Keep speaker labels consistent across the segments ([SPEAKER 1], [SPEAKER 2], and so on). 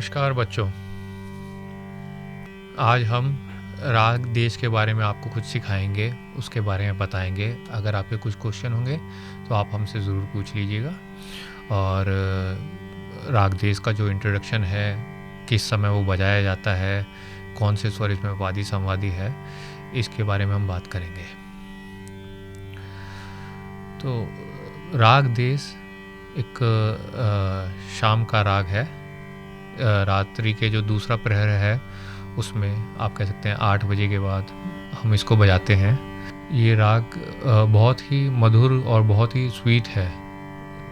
[SPEAKER 1] नमस्कार बच्चों। आज हम राग देश के बारे में आपको कुछ सिखाएंगे, उसके बारे में बताएंगे। अगर आपके कुछ क्वेश्चन होंगे तो आप हमसे ज़रूर पूछ लीजिएगा। और राग देश का जो इंट्रोडक्शन है, किस समय वो बजाया जाता है, कौन से स्वर इसमें वादी संवादी है, इसके बारे में हम बात करेंगे। तो राग देश एक शाम का राग है। रात्रि के जो दूसरा प्रहर है उसमें आप कह सकते हैं 8 बजे के बाद हम इसको बजाते हैं। ये राग बहुत ही मधुर और बहुत ही स्वीट है।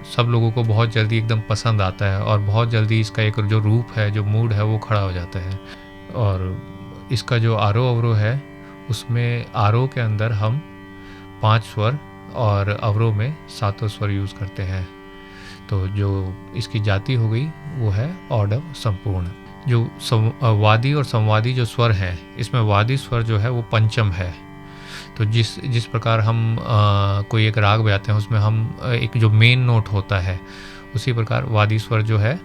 [SPEAKER 1] सब लोगों को बहुत जल्दी एकदम पसंद आता है और बहुत जल्दी इसका एक जो रूप है, जो मूड है, वो खड़ा हो जाता है। और इसका जो आरोह अवरोह है, उसमें आरोह के अंदर हम 5 स्वर और अवरोह में 7 स्वर यूज़ करते हैं। तो जो इसकी जाति हो गई वो है ऑर्डव संपूर्ण। जो वादी और संवादी जो स्वर हैं, इसमें वादी स्वर जो है वो पंचम है। तो जिस प्रकार हम कोई एक राग बजाते हैं, उसमें हम एक जो मेन नोट होता है, उसी प्रकार वादी स्वर जो है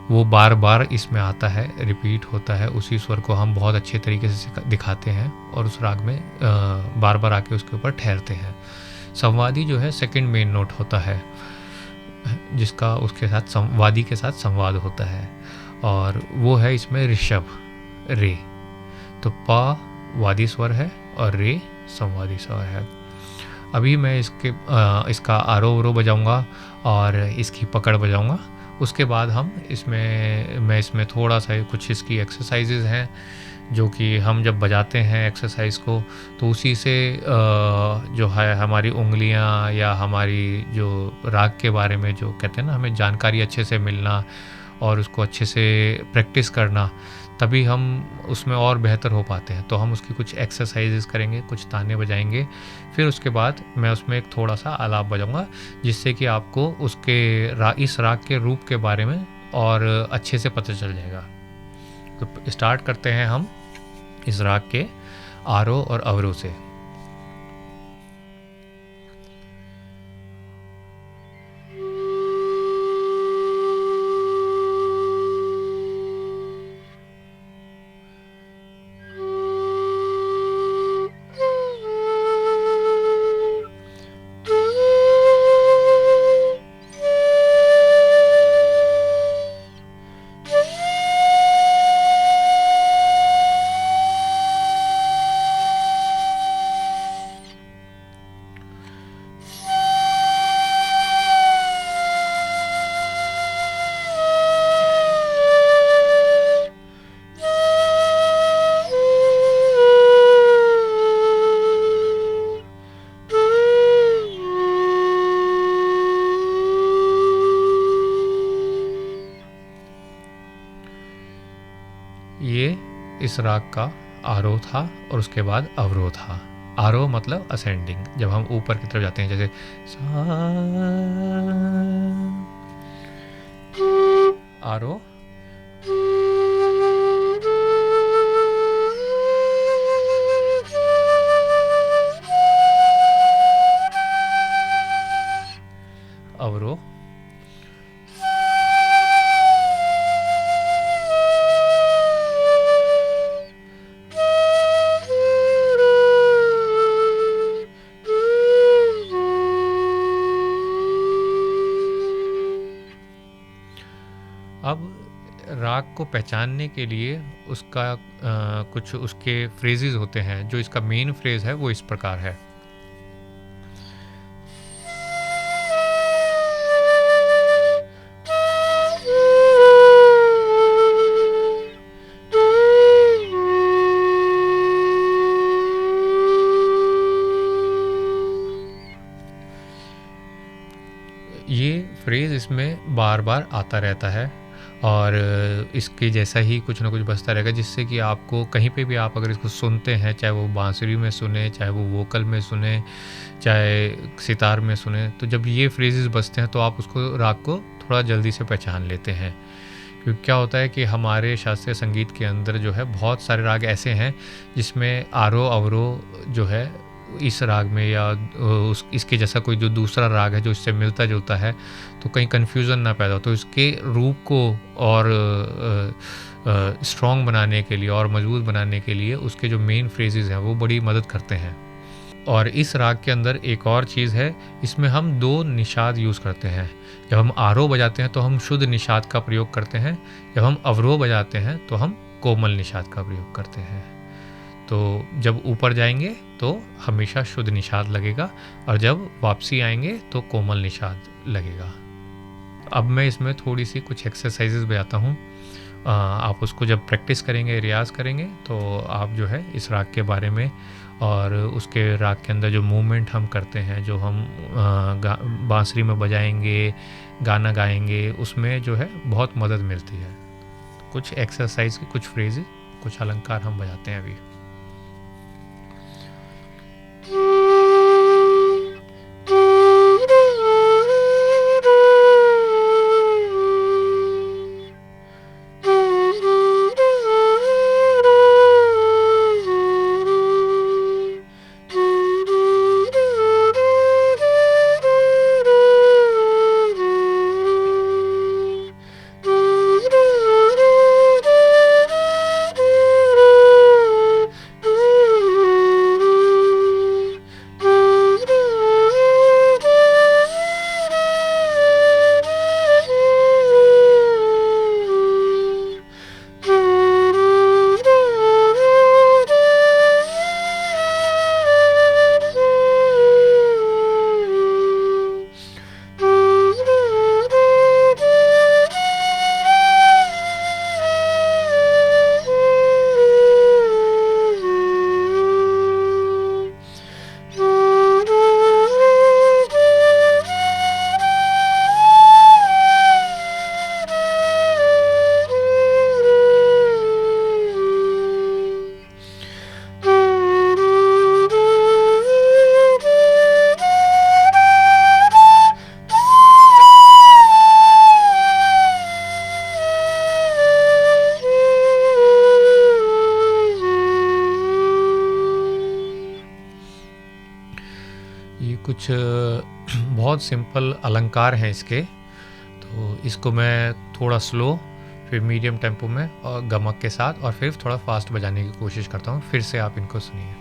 [SPEAKER 1] वो बार बार इसमें आता है, रिपीट होता है। उसी स्वर को हम बहुत अच्छे तरीके से दिखाते हैं और उस राग में बार बार आके उसके ऊपर ठहरते हैं। संवादी जो है सेकंड मेन नोट होता है, जिसका उसके साथ वादी के साथ संवाद होता है, और वो है इसमें ऋषभ, रे। तो पा वादी स्वर है और रे संवादी स्वर है। अभी मैं इसका आरोह अवरोह बजाऊंगा और इसकी पकड़ बजाऊंगा। उसके बाद मैं इसमें थोड़ा सा कुछ इसकी एक्सरसाइजेज हैं, जो कि हम जब बजाते हैं एक्सरसाइज को, तो उसी से जो है हमारी उंगलियां या हमारी जो राग के बारे में जो कहते हैं ना, हमें जानकारी अच्छे से मिलना और उसको अच्छे से प्रैक्टिस करना, तभी हम उसमें और बेहतर हो पाते हैं। तो हम उसकी कुछ एक्सरसाइजेस करेंगे, कुछ ताने बजाएंगे, फिर उसके बाद मैं उसमें एक थोड़ा सा आलाप बजाऊंगा, जिससे कि आपको इस राग के रूप के बारे में और अच्छे से पता चल जाएगा। तो स्टार्ट करते हैं हम इस राग के आरोह और अवरोह से। ये इस राग का आरोह था और उसके बाद अवरोह था। आरोह मतलब असेंडिंग, जब हम ऊपर की तरफ जाते हैं, जैसे सा, आरोह, अवरोह, अब राग को पहचानने के लिए उसका कुछ उसके फ्रेजेस होते हैं। जो इसका मेन फ्रेज है वो इस प्रकार है। ये फ्रेज इसमें बार बार आता रहता है और इसके जैसा ही कुछ ना कुछ बजता रहेगा, जिससे कि आपको कहीं पे भी आप अगर इसको सुनते हैं, चाहे वो बांसुरी में सुने, चाहे वो वोकल में सुने, चाहे सितार में सुने, तो जब ये फ्रेजेस बजते हैं तो आप उसको राग को थोड़ा जल्दी से पहचान लेते हैं। क्योंकि क्या होता है कि हमारे शास्त्रीय संगीत के अंदर जो है बहुत सारे राग ऐसे हैं जिसमें आरोह अवरोह जो है इस राग में या उस इसके जैसा कोई जो दूसरा राग है जो इससे मिलता जुलता है, तो कहीं कन्फ्यूज़न ना पैदा हो। तो इसके रूप को और स्ट्रॉन्ग बनाने के लिए और मजबूत बनाने के लिए उसके जो मेन फ्रेजेस हैं वो बड़ी मदद करते हैं। और इस राग के अंदर एक और चीज़ है, इसमें हम 2 निषाद यूज़ करते हैं। जब हम आरोह बजाते हैं तो हम शुद्ध निषाद का प्रयोग करते हैं, जब हम अवरोह बजाते हैं तो हम कोमल निषाद का प्रयोग करते हैं। तो जब ऊपर जाएंगे तो हमेशा शुद्ध निषाद लगेगा और जब वापसी आएंगे तो कोमल निषाद लगेगा। अब मैं इसमें थोड़ी सी कुछ एक्सरसाइजेज बजाता हूँ, आप उसको जब प्रैक्टिस करेंगे, रियाज़ करेंगे, तो आप जो है इस राग के बारे में और उसके राग के अंदर जो मूवमेंट हम करते हैं, जो हम बांसुरी में बजाएंगे, गाना गाएंगे, उसमें जो है बहुत मदद मिलती है। तो कुछ एक्सरसाइज के कुछ फ्रेज, कुछ अलंकार हम बजाते हैं अभी। कुछ बहुत सिंपल अलंकार हैं इसके, तो इसको मैं थोड़ा स्लो, फिर मीडियम टेम्पो में और गमक के साथ, और फिर थोड़ा फास्ट बजाने की कोशिश करता हूँ। फिर से आप इनको सुनिए।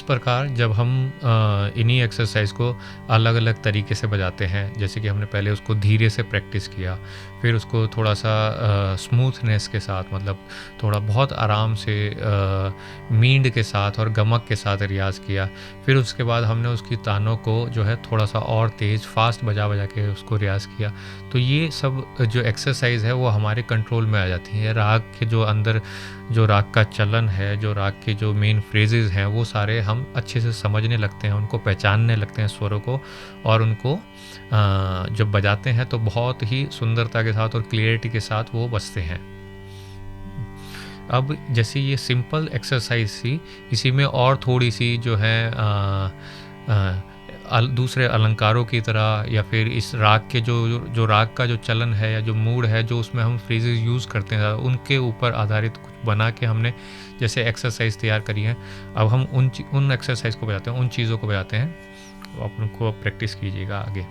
[SPEAKER 1] प्रकार जब हम इन्हीं एक्सरसाइज को अलग अलग तरीके से बजाते हैं, जैसे कि हमने पहले उसको धीरे से प्रैक्टिस किया, फिर उसको थोड़ा सा स्मूथनेस के साथ, मतलब थोड़ा बहुत आराम से मींड के साथ और गमक के साथ रियाज़ किया, फिर उसके बाद हमने उसकी तानों को जो है थोड़ा सा और तेज़ फास्ट बजा बजा के उसको रियाज़ किया। तो ये सब जो एक्सरसाइज है वो हमारे कंट्रोल में आ जाती है। राग के जो अंदर जो राग का चलन है, जो राग के जो मेन फ्रेजेस हैं, वो सारे हम अच्छे से समझने लगते हैं, उनको पहचानने लगते हैं स्वरों को, और उनको जब बजाते हैं तो बहुत ही सुंदरता के साथ और क्लियरिटी के साथ वो बजते हैं। अब जैसे ये सिंपल एक्सरसाइज थी, इसी में और थोड़ी सी जो है दूसरे अलंकारों की तरह, या फिर इस राग के जो राग का जो चलन है या जो मूड है, जो उसमें हम फ्रेजेस यूज़ करते हैं, उनके ऊपर आधारित कुछ बना के हमने जैसे एक्सरसाइज तैयार करी है। अब हम उन एक्सरसाइज को बजाते हैं, उन चीज़ों को बजाते हैं। तो आप उनको प्रैक्टिस कीजिएगा आगे।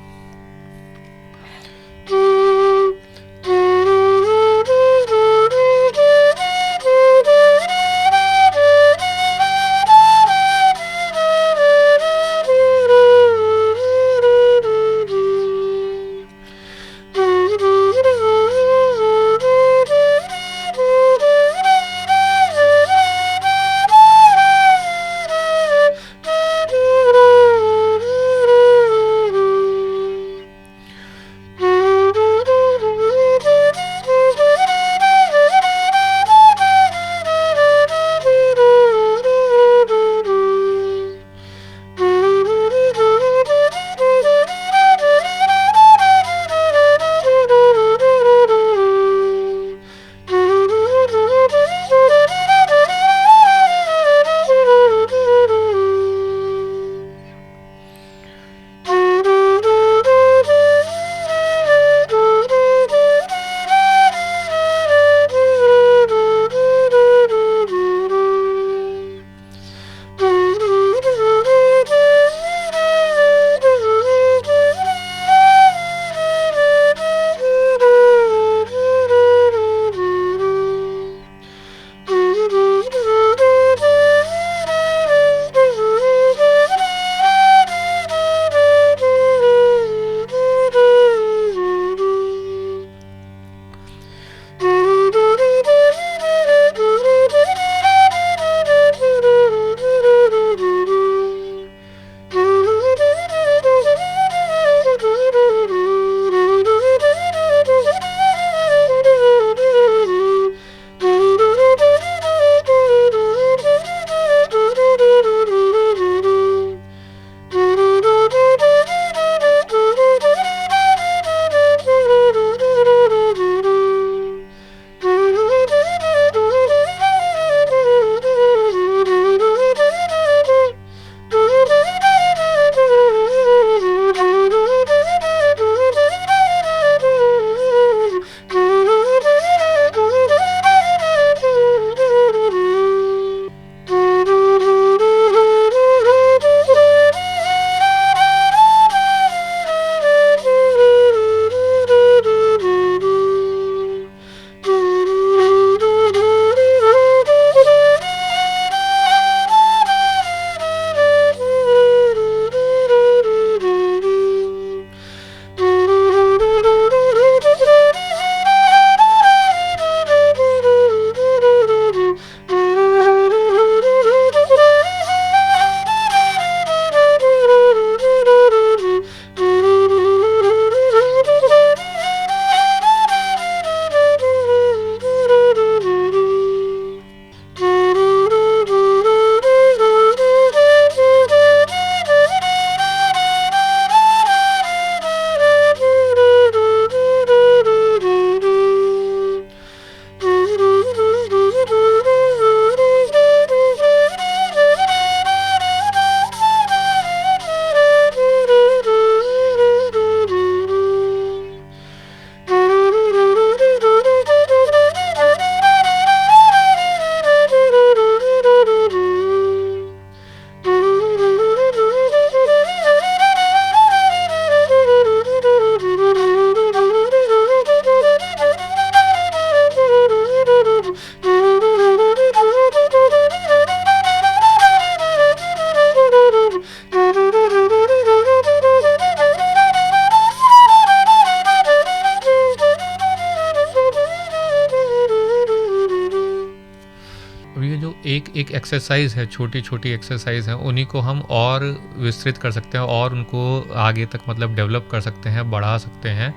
[SPEAKER 1] एक एक्सरसाइज है, छोटी-छोटी एक्सरसाइज हैं, उन्हीं को हम और विस्तृत कर सकते हैं और उनको आगे तक मतलब डेवलप कर सकते हैं, बढ़ा सकते हैं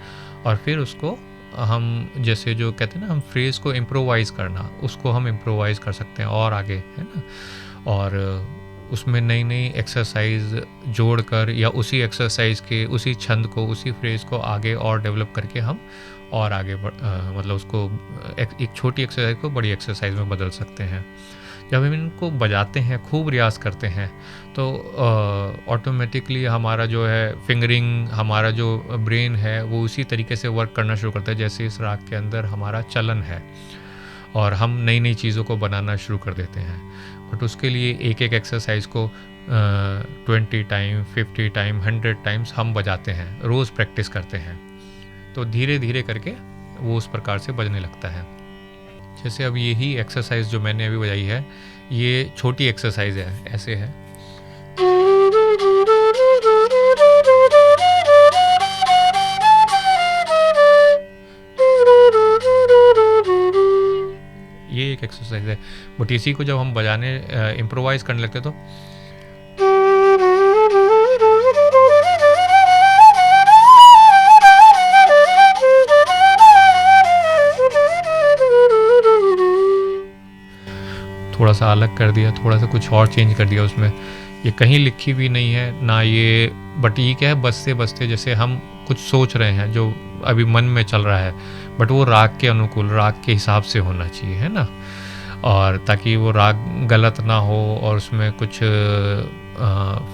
[SPEAKER 1] और फिर उसको हम जैसे जो कहते हैं ना हम फ्रेज़ को इम्प्रोवाइज़ करना, उसको हम इम्प्रोवाइज़ कर सकते हैं और आगे, है ना? और उसमें नई-नई एक्सरसाइज जोड़कर या उसी एक्सरसाइज के उसी छंद को, उसी फ्रेज़ को आगे और डेवलप करके हम और आगे मतलब उसको एक छोटी एक्सरसाइज को बड़ी एक्सरसाइज में बदल सकते हैं। जब हम इनको बजाते हैं, खूब रियाज़ करते हैं, तो ऑटोमेटिकली हमारा जो है फिंगरिंग, हमारा जो ब्रेन है वो उसी तरीके से वर्क करना शुरू करता है जैसे इस राग के अंदर हमारा चलन है और हम नई-नई चीज़ों को बनाना शुरू कर देते हैं। बट उसके लिए एक-एक एक्सरसाइज को 20 टाइम, 50 टाइम, 100 टाइम्स हम बजाते हैं, रोज़ प्रैक्टिस करते हैं, तो धीरे-धीरे करके वो उस प्रकार से बजने लगता है। जैसे अब यही एक्सरसाइज जो मैंने अभी बजाई है, ये छोटी एक्सरसाइज है, ऐसे है। ये एक एक्सरसाइज है, बट इसी को जब हम बजाने इम्प्रोवाइज करने लगते तो थोड़ा सा अलग कर दिया, थोड़ा सा कुछ और चेंज कर दिया उसमें। ये कहीं लिखी भी नहीं है ना ये, बट ये क्या है, बजते बजते जैसे हम कुछ सोच रहे हैं जो अभी मन में चल रहा है, बट वो राग के अनुकूल, राग के हिसाब से होना चाहिए, है ना? और ताकि वो राग गलत ना हो और उसमें कुछ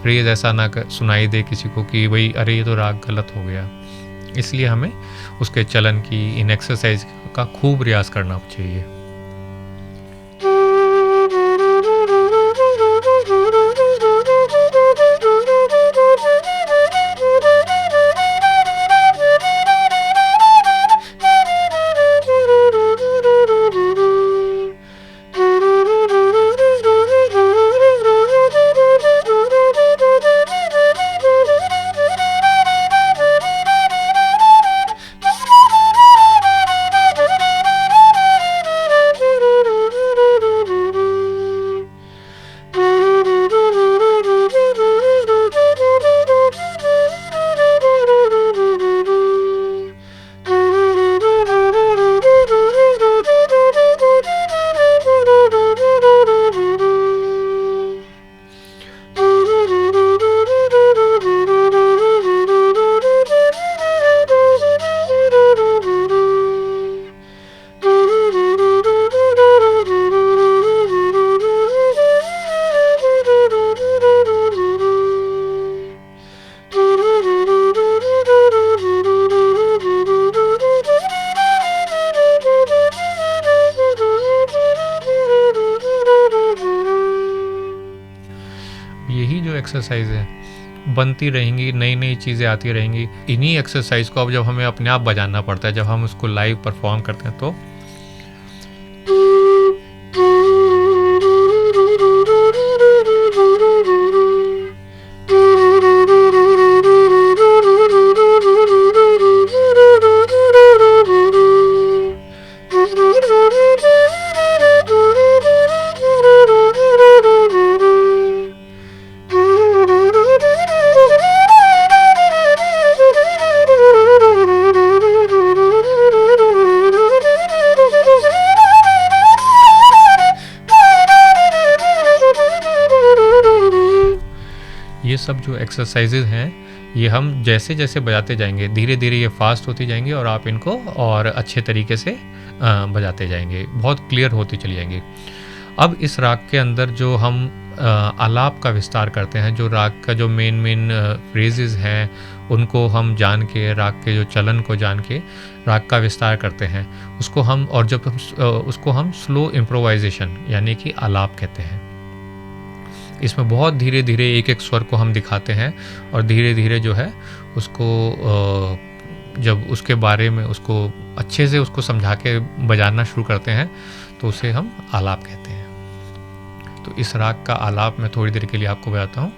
[SPEAKER 1] फ्रेज ऐसा ना सुनाई दे किसी को कि भाई अरे ये तो राग गलत हो गया। इसलिए हमें उसके चलन की, इन एक्सरसाइज का खूब रियाज करना चाहिए। यही जो एक्सरसाइज है बनती रहेंगी, नई नई चीज़ें आती रहेंगी। इन्हीं एक्सरसाइज को अब जब हमें अपने आप बजाना पड़ता है, जब हम उसको लाइव परफॉर्म करते हैं तो ये सब जो एक्सरसाइजेज हैं ये हम जैसे जैसे बजाते जाएंगे, धीरे धीरे ये फास्ट होती जाएंगी और आप इनको और अच्छे तरीके से बजाते जाएंगे, बहुत क्लियर होती चली जाएंगी। अब इस राग के अंदर जो हम आलाप का विस्तार करते हैं, जो राग का जो मेन फ्रेजेस हैं उनको हम जान के, राग के जो चलन को जान के राग का विस्तार करते हैं, उसको हम, और जब हम उसको हम स्लो इम्प्रोवाइजेशन यानी कि आलाप कहते हैं। इसमें बहुत धीरे धीरे एक एक स्वर को हम दिखाते हैं और धीरे धीरे जो है उसको जब उसके बारे में उसको अच्छे से उसको समझा के बजाना शुरू करते हैं तो उसे हम आलाप कहते हैं। तो इस राग का आलाप मैं थोड़ी देर के लिए आपको बताता हूँ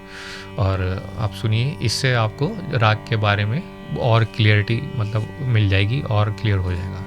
[SPEAKER 1] और आप सुनिए, इससे आपको राग के बारे में और क्लियरिटी मतलब मिल जाएगी और क्लियर हो जाएगा।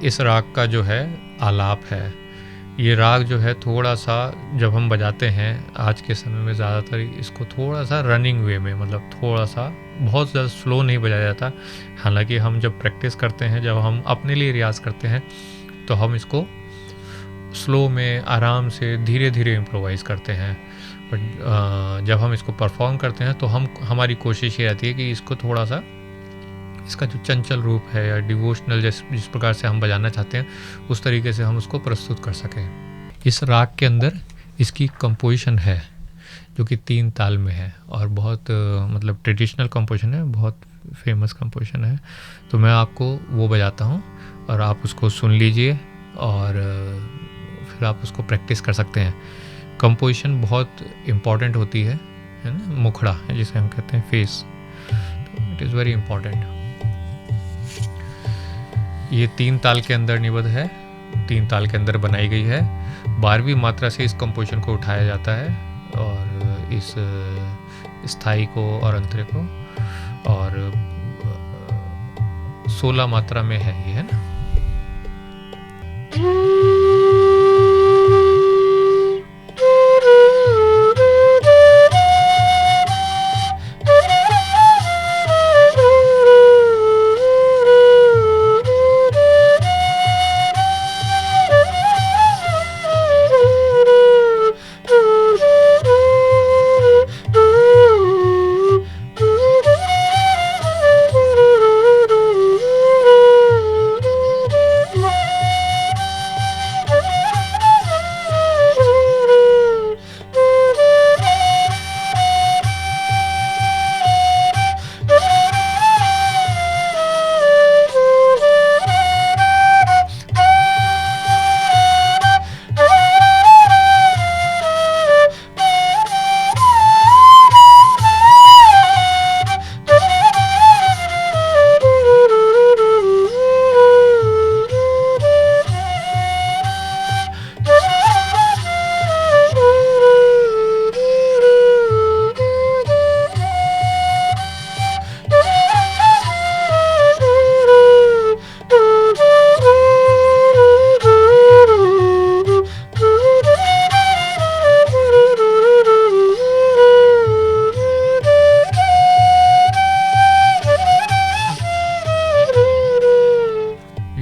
[SPEAKER 1] इस राग का जो है आलाप है, ये राग जो है थोड़ा सा जब हम बजाते हैं आज के समय में ज़्यादातर इसको थोड़ा सा रनिंग वे में, मतलब थोड़ा सा बहुत ज़्यादा स्लो नहीं बजाया जाता। हालांकि हम जब प्रैक्टिस करते हैं, जब हम अपने लिए रियाज़ करते हैं, तो हम इसको स्लो में आराम से धीरे धीरे इम्प्रोवाइज़ करते हैं। बट जब हम इसको परफॉर्म करते हैं तो हमारी कोशिश ये रहती है कि इसको थोड़ा सा, इसका जो चंचल रूप है या डिवोशनल जिस प्रकार से हम बजाना चाहते हैं उस तरीके से हम उसको प्रस्तुत कर सकें। इस राग के अंदर इसकी कंपोजिशन है जो कि 3 ताल में है और बहुत मतलब ट्रेडिशनल कंपोजिशन है, बहुत फेमस कंपोजिशन है। तो मैं आपको वो बजाता हूँ और आप उसको सुन लीजिए और फिर आप उसको प्रैक्टिस कर सकते हैं। कंपोजिशन बहुत इम्पॉर्टेंट होती है ना, मुखड़ा जिसे हम कहते हैं फेस, तो इट इज़ वेरी इम्पॉर्टेंट। ये 3 ताल के अंदर निबद्ध है, 3 ताल के अंदर बनाई गई है। 12वीं मात्रा से इस कंपोजिशन को उठाया जाता है और इस स्थाई को और अंतरे को, और 16 मात्रा में है ये, है ना।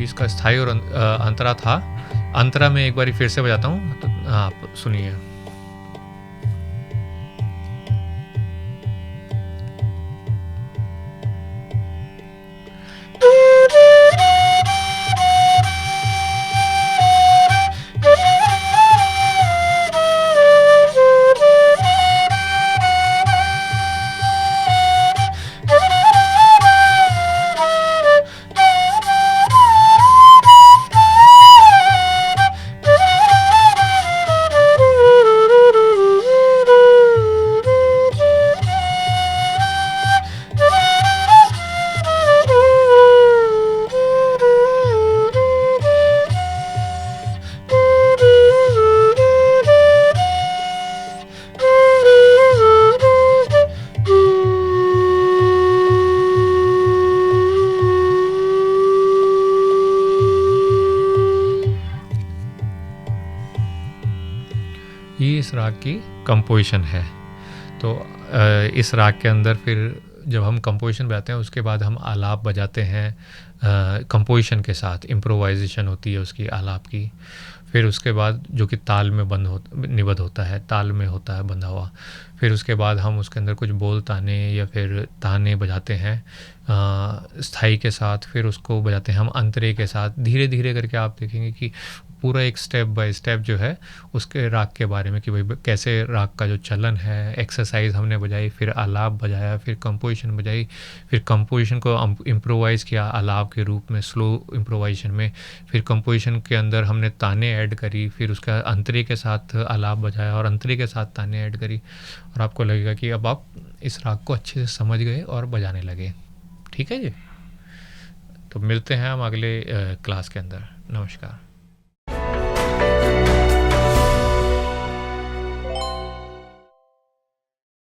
[SPEAKER 1] इसका स्थाई और अंतरा था। अंतरा में एक बार फिर से बजाता हूँ, तो आप सुनिए। ये इस राग की कंपोजिशन है। तो इस राग के अंदर फिर जब हम कंपोजिशन बजाते हैं उसके बाद हम आलाप बजाते हैं कंपोजिशन के साथ, इम्प्रोवाइजेशन होती है उसकी आलाप की। फिर उसके बाद जो कि ताल में निबद्ध होता है, ताल में होता है बंधा हुआ। फिर उसके बाद हम उसके अंदर कुछ बोल ताने या फिर ताने बजाते हैं स्थाई के साथ। फिर उसको बजाते हैं हम अंतरे के साथ। धीरे धीरे करके आप देखेंगे कि पूरा एक स्टेप बाय स्टेप जो है उसके राग के बारे में कि भाई कैसे राग का जो चलन है, एक्सरसाइज हमने बजाई, फिर आलाप बजाया, फिर कंपोजिशन बजाई, फिर कंपोजिशन को इम्प्रोवाइज़ किया आलाप के रूप में, स्लो इम्प्रोवाइजेशन में। फिर कंपोजिशन के अंदर हमने ताने ऐड करी, फिर उसका अंतरे के साथ आलाप बजाया और अंतरे के साथ ताने ऐड करी, और आपको लगेगा कि अब आप इस राग को अच्छे से समझ गए और बजाने लगे। ठीक है जी। तो मिलते हैं हम अगले क्लास के अंदर। नमस्कार।